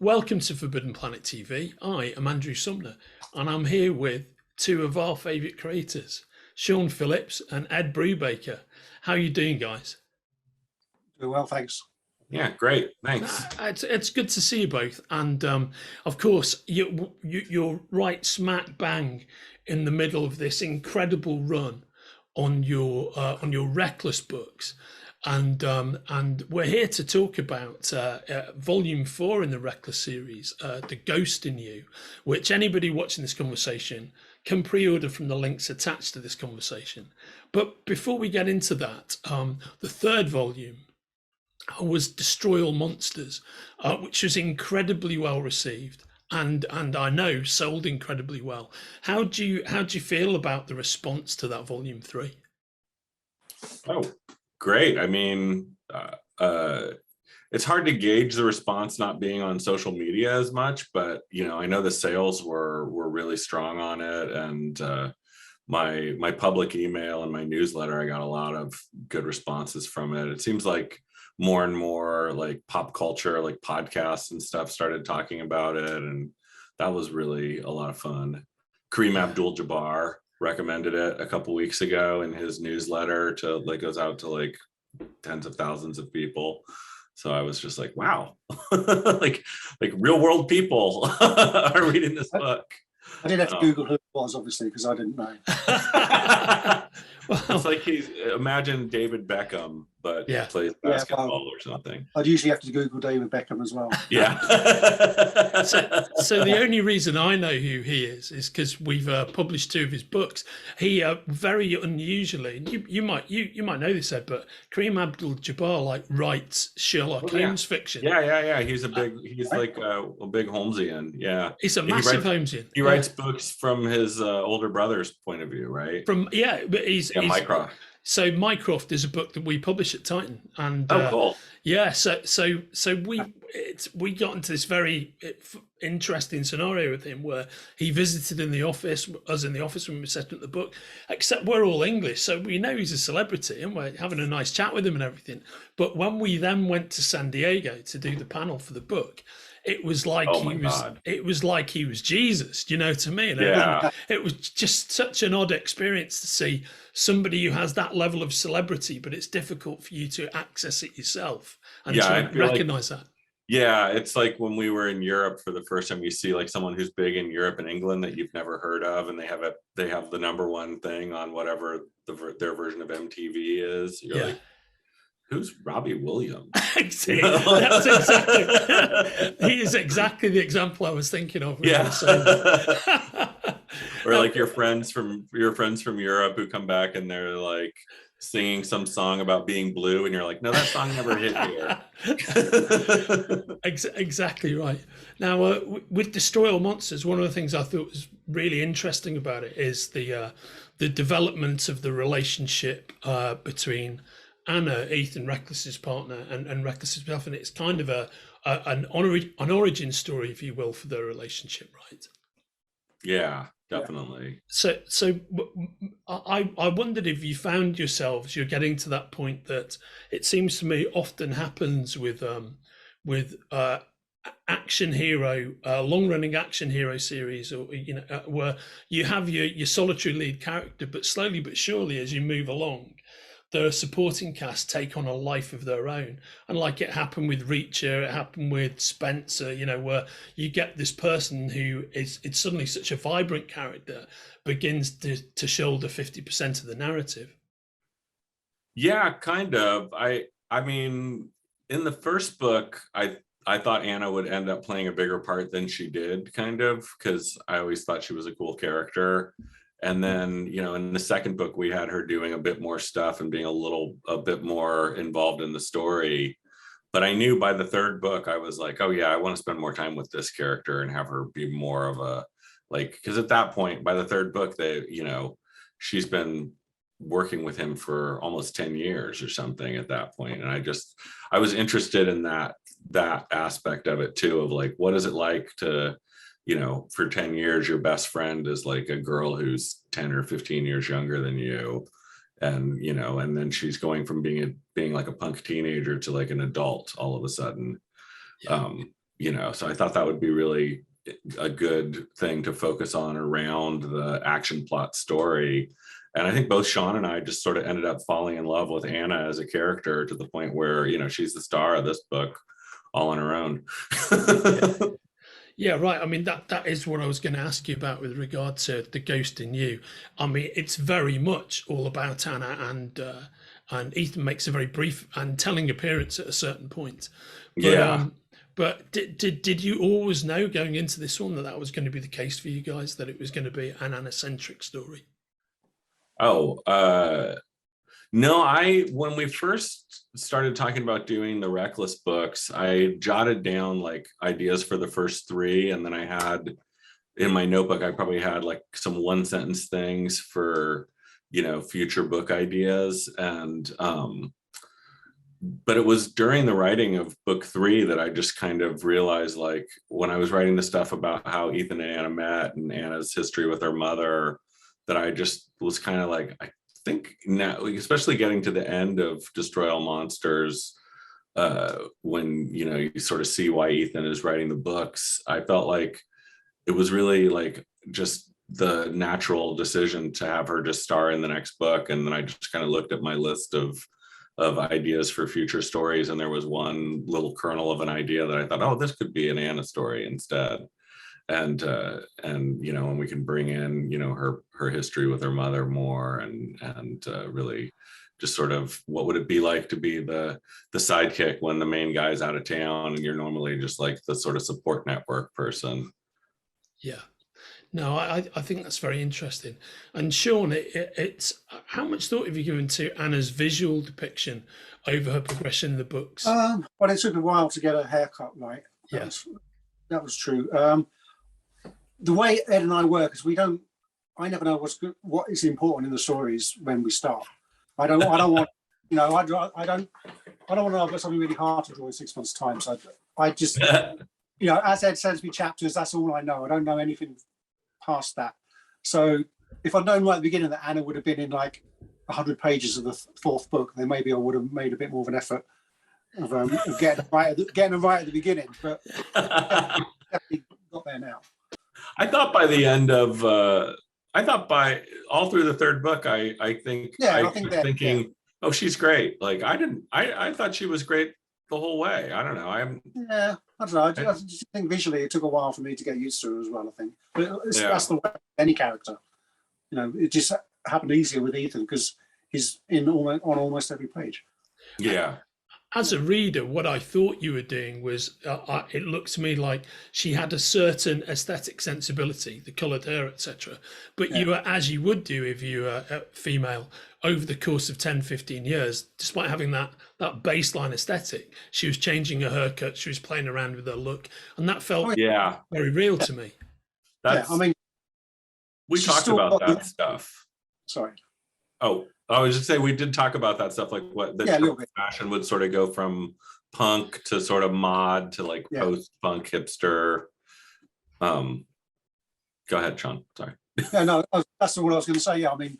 Welcome to Forbidden Planet TV. I am Andrew Sumner, and I'm here with two of our favourite creators, Sean Phillips and Ed Brubaker. How are you doing, guys? Doing well, thanks. Yeah, great. Thanks. It's good to see you both, and of course you're right smack bang in the middle of this incredible run on your Reckless books, and we're here to talk about volume 4 in the Reckless series, The Ghost in You, which anybody watching this conversation can pre-order from the links attached to this conversation. But before we get into that, the third volume was Destroy All Monsters, which was incredibly well received and I know sold incredibly well. How do you feel about the response to that volume 3? Oh, great. I mean, it's hard to gauge the response not being on social media as much, but I know the sales were really strong on it, and my public email and my newsletter, I got a lot of good responses from it. It seems like more and more like pop culture, like podcasts and stuff started talking about it, and that was really a lot of fun. Kareem Abdul-Jabbar recommended it a couple weeks ago in his newsletter goes out to like tens of thousands of people. So I was just like, wow, like real world people are reading this book. I did have to Google who it was, obviously, because I didn't know. It's like imagine David Beckham, but plays basketball or something. I'd usually have to Google David Beckham as well. Yeah. so the only reason I know who he is because we've published 2 of his books. He very unusually, you might know this, Ed, but Kareem Abdul-Jabbar writes Sherlock Holmes fiction. Yeah. He's like a big Holmesian. Yeah. He's a massive Holmesian. He writes books from his older brother's point of view, right? But he's Mycroft. So Mycroft is a book that we publish at Titan, and cool. Yeah, so we got into this very interesting scenario with him where he visited us in the office when we were setting up the book. Except we're all English, so we know he's a celebrity, and we're having a nice chat with him and everything. But when we then went to San Diego to do the panel for the book, it was like it was like he was Jesus, to me. And it was just such an odd experience to see somebody who has that level of celebrity, but it's difficult for you to access it yourself and to recognize that. Yeah, it's like when we were in Europe for the first time, you see like someone who's big in Europe and England that you've never heard of, and they have the #1 thing on whatever their version of MTV is. You're like, who's Robbie Williams? That's exactly. He is exactly the example I was thinking of. Yeah. Or like your friends from Europe who come back and they're like singing some song about being blue, and you're like, no, that song never hit here. Exactly right. Now, with Destroy All Monsters, one of the things I thought was really interesting about it is the development of the relationship between Anna, Ethan Reckless's partner, and Reckless's self, and it's kind of an origin story, if you will, for their relationship, right? Yeah, definitely. So I wondered if you found yourselves, you're getting to that point that it seems to me often happens with action hero, long-running action hero series, or where you have your solitary lead character, but slowly but surely as you move along, the supporting cast take on a life of their own. And like it happened with Reacher, it happened with Spencer, where you get this person who it's suddenly such a vibrant character, begins to shoulder 50% of the narrative. Yeah, kind of. I mean, in the first book, I thought Anna would end up playing a bigger part than she did, kind of, because I always thought she was a cool character. And then, in the second book, we had her doing a bit more stuff and being a bit more involved in the story. But I knew by the third book, I was like, oh yeah, I want to spend more time with this character and have her be more of a, because at that point, by the third book, she's been working with him for almost 10 years or something at that point. And I was interested in that aspect of it too, of like, what is it like to, for 10 years, your best friend is like a girl who's 10 or 15 years younger than you. And, and then she's going from being like a punk teenager to like an adult all of a sudden. So I thought that would be really a good thing to focus on around the action plot story. And I think both Sean and I just sort of ended up falling in love with Anna as a character to the point where, she's the star of this book all on her own. Yeah, right. I mean, that is what I was going to ask you about with regard to The Ghost in You. I mean, it's very much all about Anna, and Ethan makes a very brief and telling appearance at a certain point. But did you always know going into this one that was going to be the case for you guys, that it was going to be an Anacentric story? No, when we first started talking about doing the Reckless books, I jotted down like ideas for the first 3, and then I had in my notebook, I probably had like some 1-sentence things for, future book ideas. And but it was during the writing of book 3 that I just kind of realized, like, when I was writing the stuff about how Ethan and Anna met and Anna's history with her mother, that I just was kind of like, I think now, especially getting to the end of Destroy All Monsters, when you sort of see why Ethan is writing the books, I felt like it was really like just the natural decision to have her just star in the next book. And then I just kind of looked at my list of ideas for future stories, and there was one little kernel of an idea that I thought, oh, this could be an Anna story instead. And and we can bring in her history with her mother more, and really just sort of what would it be like to be the sidekick when the main guy's out of town and you're normally just like the sort of support network person. Yeah, no, I think that's very interesting. And Sean, it's how much thought have you given to Anna's visual depiction over her progression in the books? Well, it took a while to get her haircut right. That was true. The way Ed and I work is I never know what is important in the stories when we start. I don't want, I don't want to have something really hard to draw in 6 months' time. So I just, as Ed sends me chapters, that's all I know. I don't know anything past that. So if I'd known right at the beginning that Anna would have been in like 100 pages of the 4th book, then maybe I would have made a bit more of an effort of getting them right at the beginning. But definitely got there now. I thought by the end of, by all through the 3rd book, I think thinking, oh, she's great. Like I thought she was great the whole way. I don't know. I don't know. I just think visually it took a while for me to get used to her as well, I think. But that's the way of any character. It just happened easier with Ethan because he's on almost every page. Yeah. As a reader, what I thought you were doing was, it looked to me like she had a certain aesthetic sensibility, the coloured hair, etc. But you were, as you would do if you were a female, over the course of 10, 15 years, despite having that baseline aesthetic, she was changing her haircut, she was playing around with her look, and that felt very real to me. We talked about that stuff. Sorry. Oh, I was just saying we did talk about that stuff, like what the fashion would sort of go from punk to sort of mod to like post-punk hipster. Go ahead, Sean. Sorry. Yeah, no, that's what I was going to say. Yeah, I mean,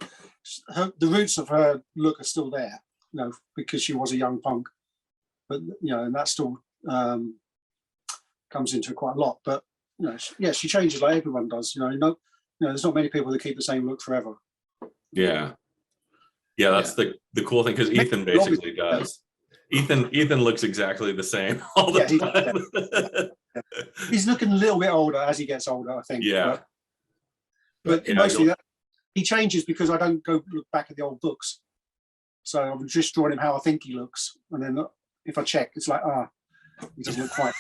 the roots of her look are still there, because she was a young punk, but and that still comes into quite a lot. But she changes like everyone does. There's not many people that keep the same look forever. Yeah. Yeah, that's the cool thing, because Ethan basically does. Ethan looks exactly the same all the time. He's looking a little bit older as he gets older, I think. Yeah. But mostly he changes because I don't go look back at the old books. So I'm just drawing him how I think he looks. And then if I check, it's like, he doesn't look quite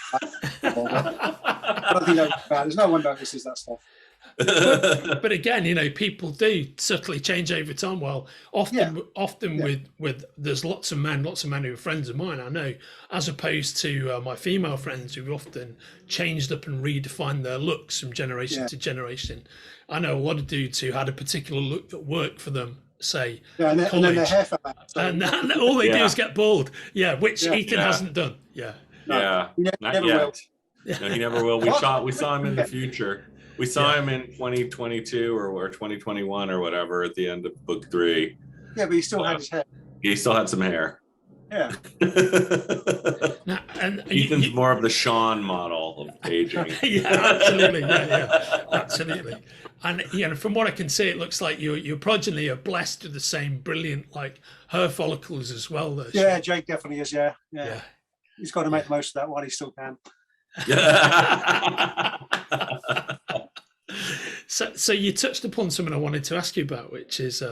I don't think there's no one notices that stuff. but again, people do subtly change over time. Well, often with there's lots of men who are friends of mine, I know, as opposed to my female friends who often changed up and redefined their looks from generation to generation. I know a lot of dudes who had a particular look that worked for them, say, and then their hair fell out. So. And all they do is get bald. Yeah, which Ethan hasn't done. Yeah. No, not never yet. No, he never will. We saw him in the future. We saw him in 2022 or 2021 or whatever at the end of book 3. Yeah, but he still had his hair. He still had some hair. Yeah. Now, and Ethan's more of the Sean model of aging. yeah, absolutely, yeah, absolutely. And from what I can see, it looks like your progeny are blessed with the same brilliant like hair follicles as well. Though, Yeah, Sean. Jake definitely is. Yeah. He's got to make the most of that while he still can. So you touched upon something I wanted to ask you about, which is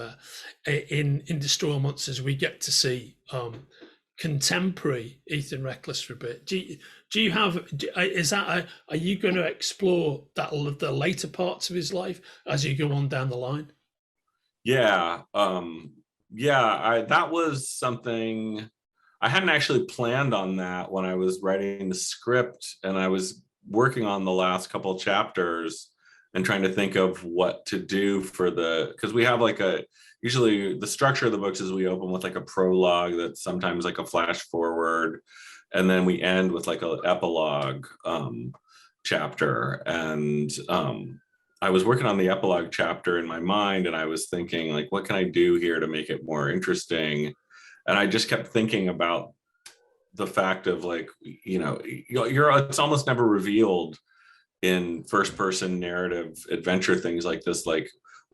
in Destroy All Monsters we get to see contemporary Ethan Reckless for a bit. Do you have are you going to explore the later parts of his life as you go on down the line? Yeah, that was something I hadn't actually planned on that when I was writing the script, and I was working on the last couple of chapters and trying to think of what to do for because we have like usually the structure of the books is we open with like a prologue that's sometimes like a flash forward, and then we end with like an epilogue chapter. And I was working on the epilogue chapter in my mind, and I was thinking like, what can I do here to make it more interesting? And I just kept thinking about the fact of like, it's almost never revealed in first person narrative adventure things like this. Like,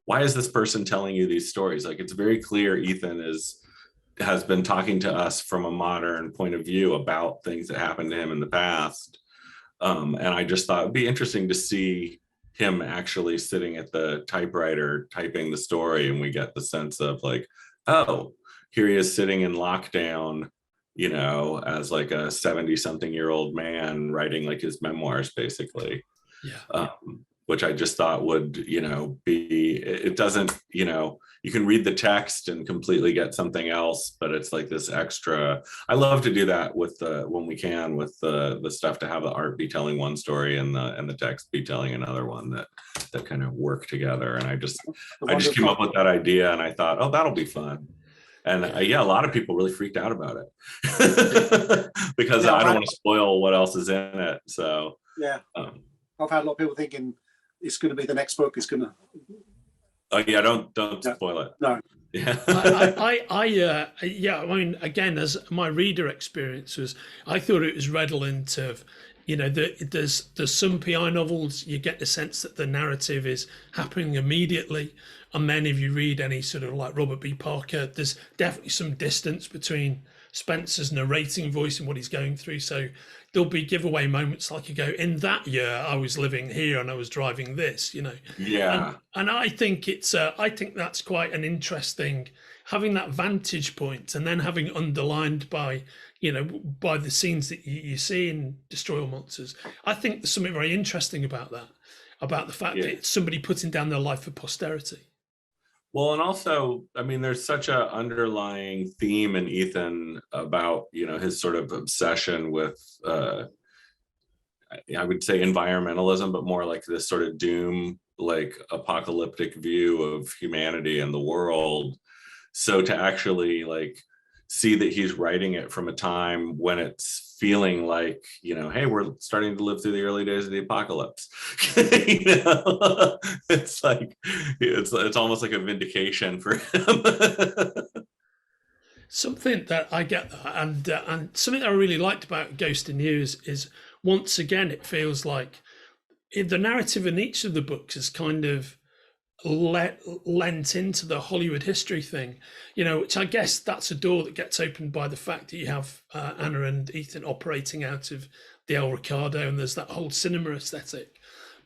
why is this person telling you these stories? Like, it's very clear Ethan has been talking to us from a modern point of view about things that happened to him in the past. And I just thought it'd be interesting to see him actually sitting at the typewriter typing the story, and we get the sense of like, oh, here he is sitting in lockdown, as like a 70-something-year-old man writing like his memoirs, basically. Yeah. Which I just thought would, it doesn't, you can read the text and completely get something else, but it's like this extra. I love to do that with when we can with the stuff, to have the art be telling one story and the text be telling another one, that kind of work together. And I just came up with that idea, and I thought, oh, that'll be fun. And a lot of people really freaked out about it because I don't want to spoil what else is in it. So yeah, I've had a lot of people thinking it's going to be the next book. It's going to. Oh yeah, don't spoil it. No. Yeah. I mean, again, as my reader experience was, I thought it was redolent of, there's some PI novels, you get the sense that the narrative is happening immediately. And then if you read any sort of like Robert B. Parker, there's definitely some distance between Spencer's narrating voice and what he's going through. So there'll be giveaway moments like you go, in that year, I was living here and I was driving this, Yeah. And I think I think that's quite an interesting, having that vantage point and then having underlined by the scenes that you see in Destroy All Monsters. I think there's something very interesting about that, about the fact that it's somebody putting down their life for posterity. Well, and also, I mean, there's such a underlying theme in Ethan about, his sort of obsession with, I would say environmentalism, but more like this sort of doom, like apocalyptic view of humanity and the world. So to actually like see that he's writing it from a time when it's feeling like, hey, we're starting to live through the early days of the apocalypse. It's like it's almost like a vindication for him. Something that I get, and something that I really liked about Ghost in You is once again it feels like the narrative in each of the books is kind of lent into the Hollywood history thing, which I guess that's a door that gets opened by the fact that you have Anna and Ethan operating out of the El Ricardo, and there's that whole cinema aesthetic.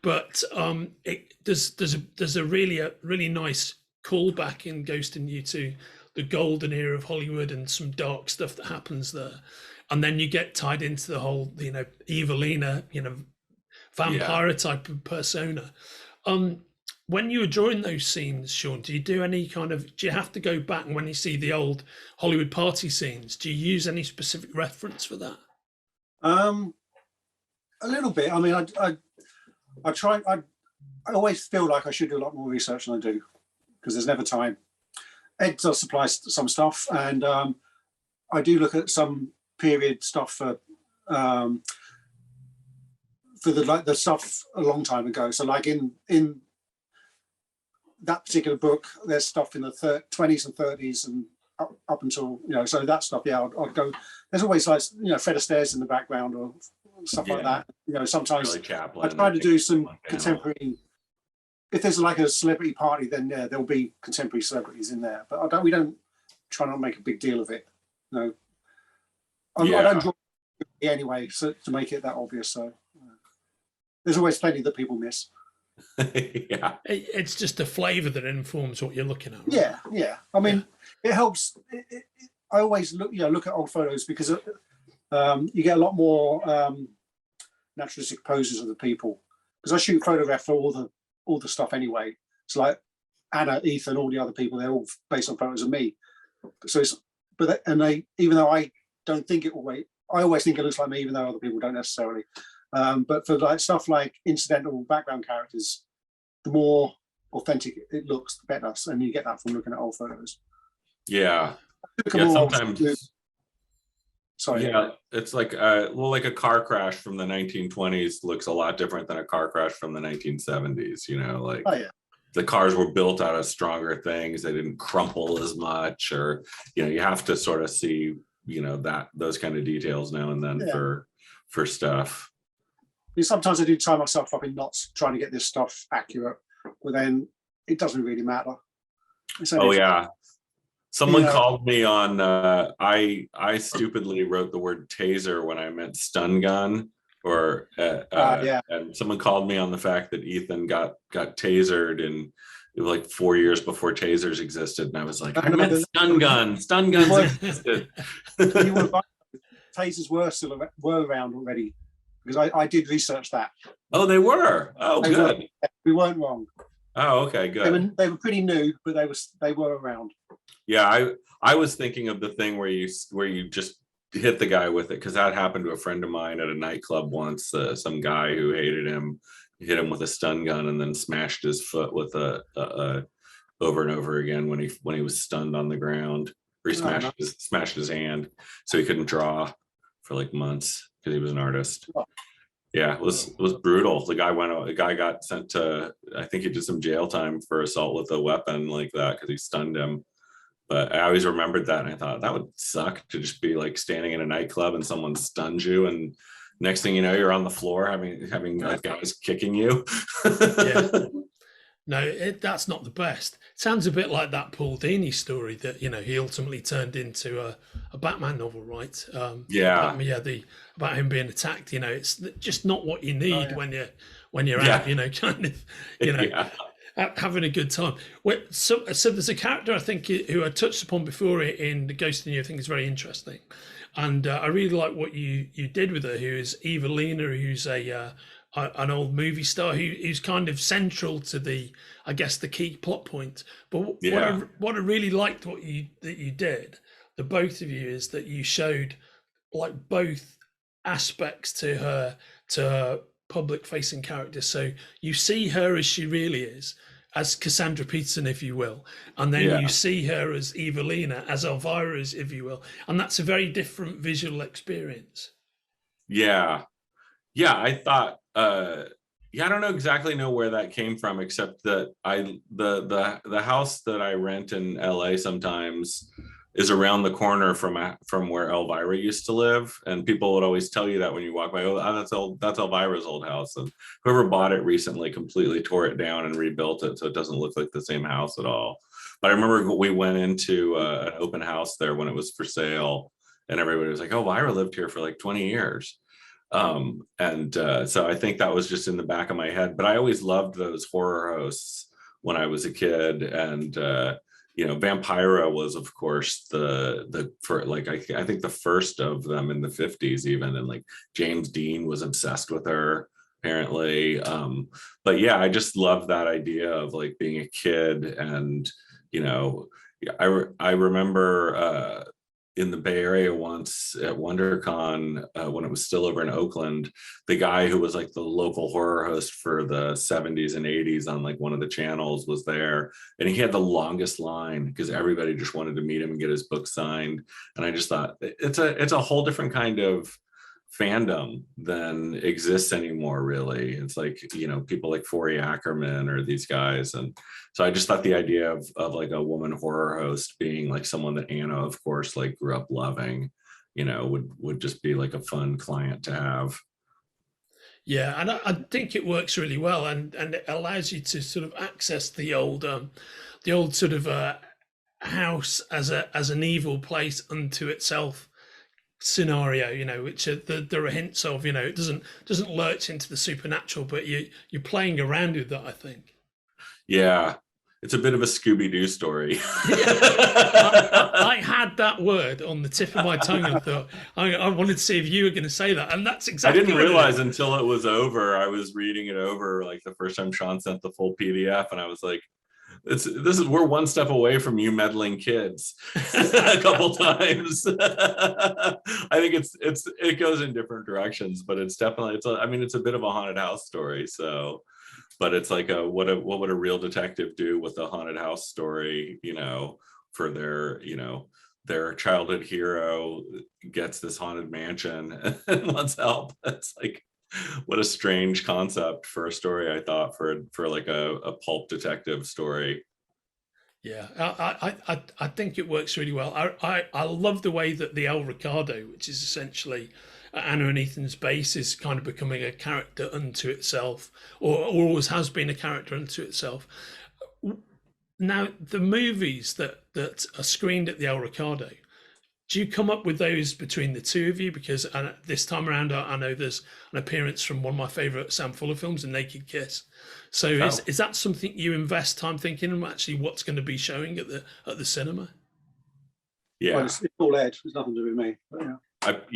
But there's a really nice callback in Ghost in You to the golden era of Hollywood and some dark stuff that happens there, and then you get tied into the whole Evelina vampire type of persona. When you were drawing those scenes, Sean, do you do you have to go back, and when you see the old Hollywood party scenes, do you use any specific reference for that? A little bit. I mean, I try. I always feel like I should do a lot more research than I do, because there's never time. Ed does supply some stuff, and I do look at some period stuff for the stuff a long time ago. So like in that particular book, there's stuff in the 20s and 30s and up until, so that stuff. Yeah, I'd go. There's always like, Fred Astaire's in the background or stuff like that. Sometimes Charlie Chaplin, I try to do some one panel. contemporary. If there's like a celebrity party, then there'll be contemporary celebrities in there. But we don't try not to make a big deal of it. I don't draw anyway, so to make it that obvious. So there's always plenty that people miss. Yeah, it's just a flavour that informs what you're looking at. Right? Yeah. I mean, it helps. I always look at old photos because you get a lot more naturalistic poses of the people. Because I shoot photograph for all the stuff anyway. It's like Anna, Ethan, all the other people. They're all based on photos of me. So even though I don't think it will. I always think it looks like me, even though other people don't necessarily. But for like stuff like incidental background characters, the more authentic it looks, the better. And you get that from looking at old photos. Yeah. Sometimes. Sorry. Yeah, it's like like a car crash from the 1920s looks a lot different than a car crash from the 1970s. The cars were built out of stronger things. They didn't crumple as much, or you have to sort of see those kind of details now and then for stuff. Sometimes I do tie myself up in knots trying to get this stuff accurate, but then it doesn't really matter. Someone called me on I stupidly wrote the word taser when I meant stun gun, and someone called me on the fact that Ethan got tasered, and it was like 4 years before tasers existed, and I was like, I meant stun guns existed. Tasers were around already, because I did research that. Oh, they were. Oh, good. We weren't wrong. Oh, okay, good. They were pretty new, but they were around. Yeah, I was thinking of the thing where you just hit the guy with it, because that happened to a friend of mine at a nightclub once. Some guy who hated him hit him with a stun gun and then smashed his foot with a over and over again when he was stunned on the ground. Or he smashed his hand, so he couldn't draw for like months because he was an artist. Oh. Yeah, it was brutal. The guy got sent to, I think he did some jail time for assault with a weapon like that because he stunned him. But I always remembered that, and I thought that would suck to just be like standing in a nightclub and someone stuns you, and next thing you know, you're on the floor having guys kicking you. Yeah. No, that's not the best. It sounds a bit like that Paul Dini story that he ultimately turned into a Batman novel, right? About him being attacked. It's just not what you need when you're out. Having a good time. So there's a character I think who I touched upon before in The Ghost in You. I think is very interesting, and I really like what you did with her. Who is Eva LaRue, who's an old movie star who's kind of central to the key plot point. But what I really liked that you did, the both of you, is that you showed like both aspects to her public facing character. So you see her as she really is, as Cassandra Peterson, if you will, and then you see her as Evelina, as Elvira, if you will, and that's a very different visual experience. I thought I don't exactly know where that came from, except that the house that I rent in LA sometimes is around the corner from where Elvira used to live, and people would always tell you that when you walk by. That's Elvira's old house, and whoever bought it recently completely tore it down and rebuilt it, so it doesn't look like the same house at all. But I remember we went into an open house there when it was for sale, and everybody was like, "Oh, Elvira lived here for like 20 years." So I think that was just in the back of my head. But I always loved those horror hosts when I was a kid, and Vampira was, of course, I think the first of them in the 50s even, and like James Dean was obsessed with her apparently. But yeah, I just love that idea of like being a kid, and I remember in the Bay Area once at WonderCon, when it was still over in Oakland, the guy who was like the local horror host for the 70s and 80s on like one of the channels was there, and he had the longest line because everybody just wanted to meet him and get his book signed. And I just thought it's a whole different kind of fandom than exists anymore, really. It's like, people like Forey Ackerman or these guys. And so I just thought the idea of like a woman horror host being like someone that Anna, of course, like grew up loving, would just be like a fun client to have. Yeah, and I think it works really well, and it allows you to sort of access the old sort of house as an evil place unto itself scenario, which there are hints of. It doesn't lurch into the supernatural, but you're playing around with that, I think. Yeah, it's a bit of a Scooby-Doo story. I had that word on the tip of my tongue and thought I wanted to see if you were going to say that, and that's exactly. I didn't realize until it was over. I was reading it over like the first time Sean sent the full PDF, and I was like, we're one step away from you meddling kids a couple times. I think it goes in different directions, but it's definitely it's a bit of a haunted house story. So, but it's like what would a real detective do with a haunted house story? For their childhood hero gets this haunted mansion and wants help. It's like, what a strange concept for a story, I thought, for like a pulp detective story. Yeah, I think it works really well. I love the way that the El Ricardo, which is essentially Anna and Ethan's base, is kind of becoming a character unto itself, or always has been a character unto itself. Now, the movies that are screened at the El Ricardo, do you come up with those between the two of you? Because this time around, I know there's an appearance from one of my favourite Sam Fuller films, A Naked Kiss. So is that something you invest time thinking of, actually what's going to be showing at the cinema? Yeah, well, it's all Ed. There's nothing to do with me. But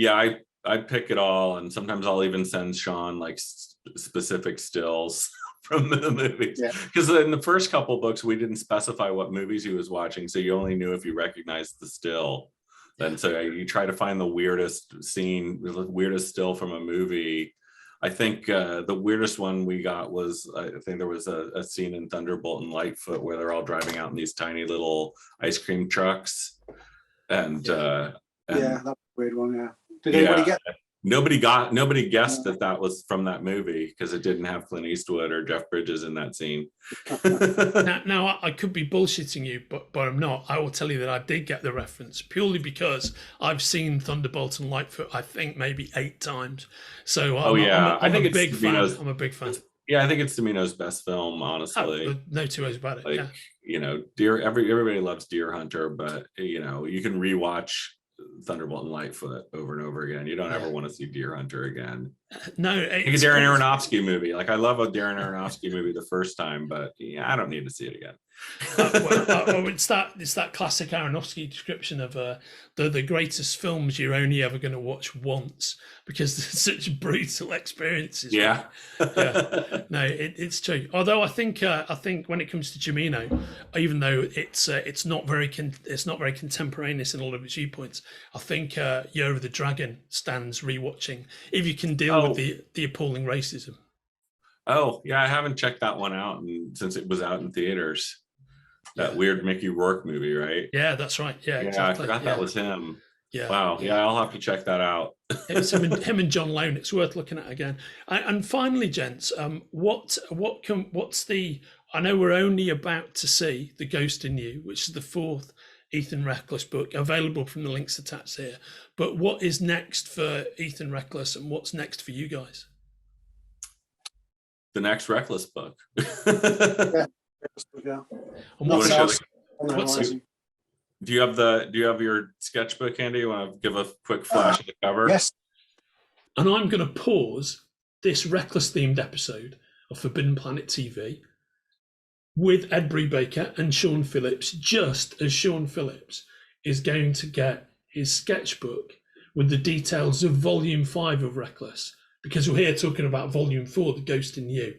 I pick it all, and sometimes I'll even send Sean like specific stills from the movies, because in the first couple books we didn't specify what movies he was watching, so you only knew if you recognized the still. And so you try to find the weirdest scene, the weirdest still from a movie. I think the weirdest one we got was, I think there was a scene in Thunderbolt and Lightfoot where they're all driving out in these tiny little ice cream trucks. And that's a weird one. Yeah. Did anybody get that? Nobody guessed that was from that movie because it didn't have Clint Eastwood or Jeff Bridges in that scene. now I could be bullshitting you, but I'm not. I will tell you that I did get the reference purely because I've seen Thunderbolt and Lightfoot, I think maybe 8 times. So I'm a big fan. Yeah, I think it's Domino's best film, honestly. Oh, no two ways about it. Like, everybody loves Deer Hunter, but you can rewatch Thunderbolt and Lightfoot over and over again. You don't ever want to see Deer Hunter again. No, like a Darren Aronofsky movie. Like, I love a Darren Aronofsky movie the first time, but I don't need to see it again. It's that classic Aronofsky description of the greatest films you're only ever going to watch once because they're such brutal experiences. Yeah. No, it's true. Although I think when it comes to Cimino, even though it's not very contemporaneous in all of its viewpoints, I think Year of the Dragon stands rewatching if you can deal with the appalling racism. Oh yeah, I haven't checked that one out since it was out in theaters. That weird Mickey Rourke movie, right? Yeah, that's right. Yeah, exactly. I forgot that was him. Yeah. Wow. Yeah, I'll have to check that out. It's him and John Lone. It's worth looking at again. And finally, gents, what's the? I know we're only about to see The Ghost in You, which is the 4th Ethan Reckless book, available from the links attached here. But what is next for Ethan Reckless, and what's next for you guys? The next Reckless book. Yeah. Do you have your sketchbook handy? You want to give a quick flash of the cover? Yes. And I'm going to pause this Reckless themed episode of Forbidden Planet TV with Ed Brubaker and Sean Phillips, just as Sean Phillips is going to get his sketchbook with the details of Volume 5 of Reckless, because we're here talking about Volume 4, The Ghost in You.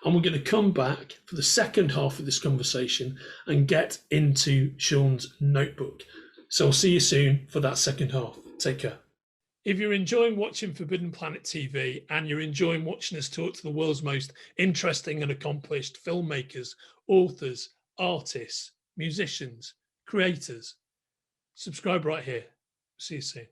And we're going to come back for the second half of this conversation and get into Sean's notebook. So I'll see you soon for that second half. Take care. If you're enjoying watching Forbidden Planet TV and you're enjoying watching us talk to the world's most interesting and accomplished filmmakers, authors, artists, musicians, creators, subscribe right here. See you soon.